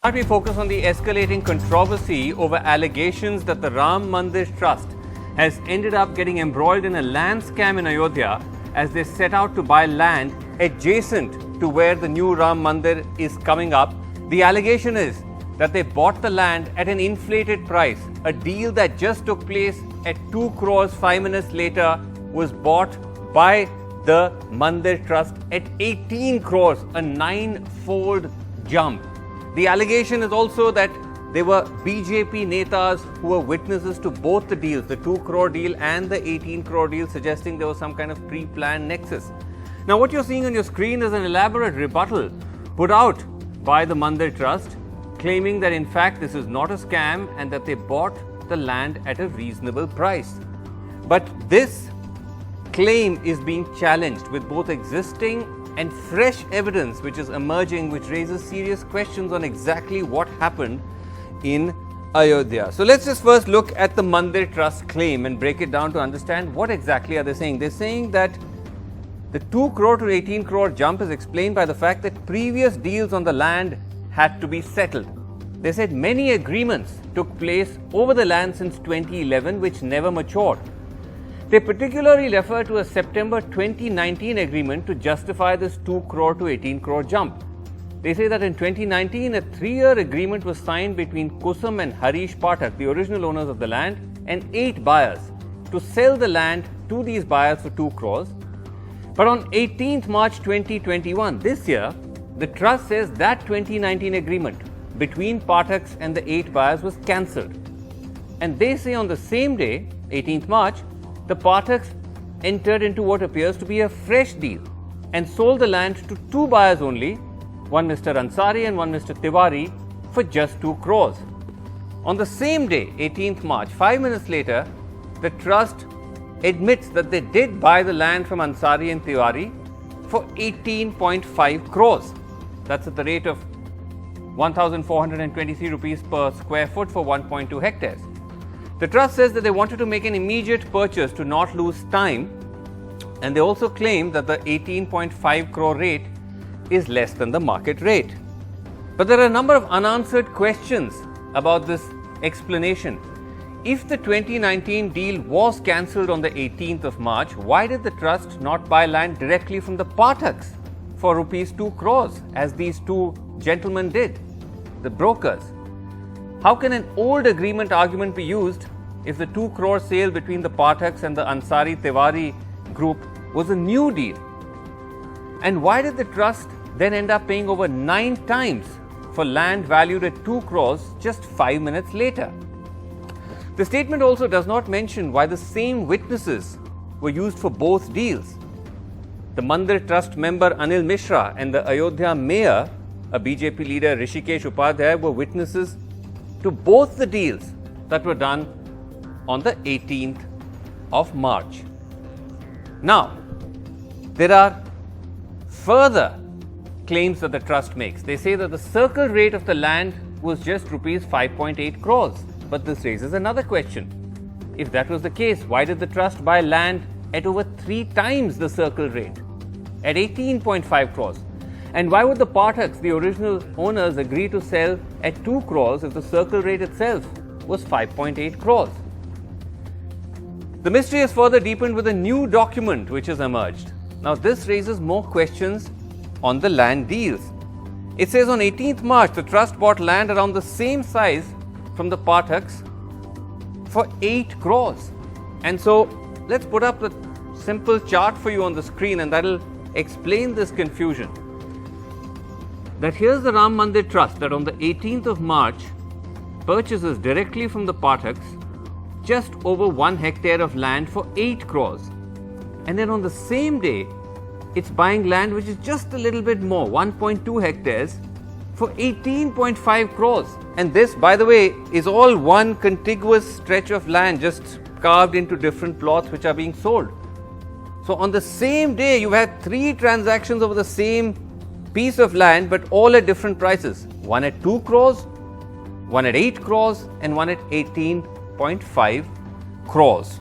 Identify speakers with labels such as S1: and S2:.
S1: Now we focus on the escalating controversy over allegations that the Ram Mandir Trust has ended up getting embroiled in a land scam in Ayodhya as they set out to buy land adjacent to where the new Ram Mandir is coming up. The allegation is that they bought the land at an inflated price. A deal that just took place at 2 crores 5 minutes later was bought by the Mandir Trust at 18 crores, a 9-fold jump. The allegation is also that there were BJP netas who were witnesses to both the deals, the 2 crore deal and the 18 crore deal, suggesting there was some kind of pre-planned nexus. Now, what you're seeing on your screen is an elaborate rebuttal put out by the Mandir Trust, claiming that in fact this is not a scam and that they bought the land at a reasonable price. But this claim is being challenged with both existing and fresh evidence which is emerging, which raises serious questions on exactly what happened in Ayodhya. So let's just first look at the Mandir Trust claim and break it down to understand what exactly are they saying. They're saying that the 2 crore to 18 crore jump is explained by the fact that previous deals on the land had to be settled. They said many agreements took place over the land since 2011 which never matured. They particularly refer to a September 2019 agreement to justify this 2 crore to 18 crore jump. They say that in 2019, a 3-year agreement was signed between Kusum and Harish Pathak, the original owners of the land, and 8 buyers to sell the land to these buyers for 2 crores. But on 18th March 2021, this year, the trust says that 2019 agreement between Pathaks and the 8 buyers was cancelled. And they say on the same day, 18th March, the Pathaks entered into what appears to be a fresh deal and sold the land to 2 buyers only, one Mr. Ansari and one Mr. Tiwari, for just 2 crores. On the same day, 18th March, 5 minutes later, the trust admits that they did buy the land from Ansari and Tiwari for 18.5 crores. That's at the rate of 1,423 rupees per square foot for 1.2 hectares. The trust says that they wanted to make an immediate purchase to not lose time, and they also claim that the 18.5 crore rate is less than the market rate. But there are a number of unanswered questions about this explanation. If the 2019 deal was cancelled on the 18th of March, why did the trust not buy land directly from the Pathaks for rupees 2 crores, as these 2 gentlemen did, the brokers? How can an old agreement argument be used if the 2 crore sale between the Pathaks and the Ansari Tiwari group was a new deal? And why did the trust then end up paying over 9 times for land valued at 2 crores just 5 minutes later? The statement also does not mention why the same witnesses were used for both deals. The Mandir Trust member Anil Mishra and the Ayodhya mayor, a BJP leader Rishikesh Upadhyay, were witnesses to both the deals that were done on the 18th of March. Now, there are further claims that the trust makes. They say that the circle rate of the land was just rupees 5.8 crores. But this raises another question. If that was the case, why did the trust buy land at over 3 times the circle rate, at 18.5 crores? And why would the Pathaks, the original owners, agree to sell at 2 crores if the circle rate itself was 5.8 crores? The mystery is further deepened with a new document which has emerged. Now, this raises more questions on the land deals. It says on 18th March, the trust bought land around the same size from the Pathaks for 8 crores. And so, let's put up a simple chart for you on the screen, and that will explain this confusion. That here's the Ram Mandir Trust that on the 18th of March purchases directly from the Pathaks just over 1 hectare of land for 8 crores. And then on the same day, it's buying land which is just a little bit more, 1.2 hectares, for 18.5 crores. And this, by the way, is all one contiguous stretch of land just carved into different plots which are being sold. So on the same day, you had 3 transactions over the same piece of land, but all at different prices. One at 2 crores, one at 8 crores, and one at 18.5 crores.